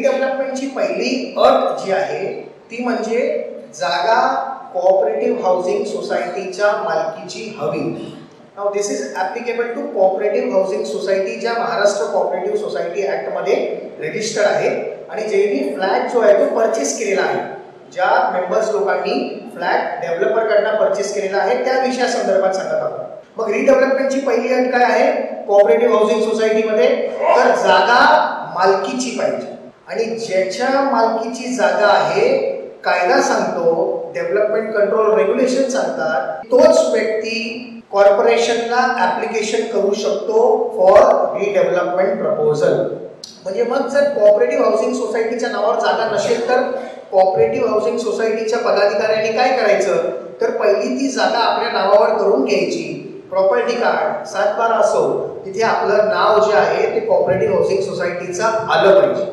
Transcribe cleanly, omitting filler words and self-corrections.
डेव्हलपमेंटची पहिली अट जी आहे ती म्हणजे जागा कोऑपरेटिव्ह हाऊसिंग सोसायटीच्या मालकीची हवी. Now this is applicable to cooperative housing society ज्या महाराष्ट्र कोऑपरेटिव्ह सोसायटी ॲक्ट मध्ये रजिस्टर्ड आहे आणि ज्यांनी फ्लॅट जो आहे तो परचेस केलेला आहे, ज्या मेंबर्स लोकांनी फ्लॅट डेव्हलपरकडनं परचेस केलेला आहे त्या विषया संदर्भात सांगत आहोत. मग रिडेव्हलपमेंटची पहिली अट काय आहे कोऑपरेटिव्ह हाऊसिंग सोसायटीमध्ये? तर जागा मालकीची पाहिजे आणि ज्याच्या मालकीची जागा आहे कायदा सांगतो, डेव्हलपमेंट कंट्रोल रेग्युलेशन सांगतात, तोच व्यक्ती कॉर्पोरेशनला ॲप्लिकेशन करू शकतो फॉर रिडेव्हलपमेंट प्रपोजल. म्हणजे मग जर कोऑपरेटिव्ह हाऊसिंग सोसायटीच्या नावावर जागा नसेल तर कोऑपरेटिव्ह हाऊसिंग सोसायटीच्या पदाधिकाऱ्यांनी काय करायचं, तर पहिली ती जागा आपल्या नावावर करून घ्यायची. प्रॉपर्टी कार्ड 7/12 असो, तिथे आपलं नाव जे आहे ते कोऑपरेटिव्ह हाऊसिंग सोसायटीचं आलं पाहिजे.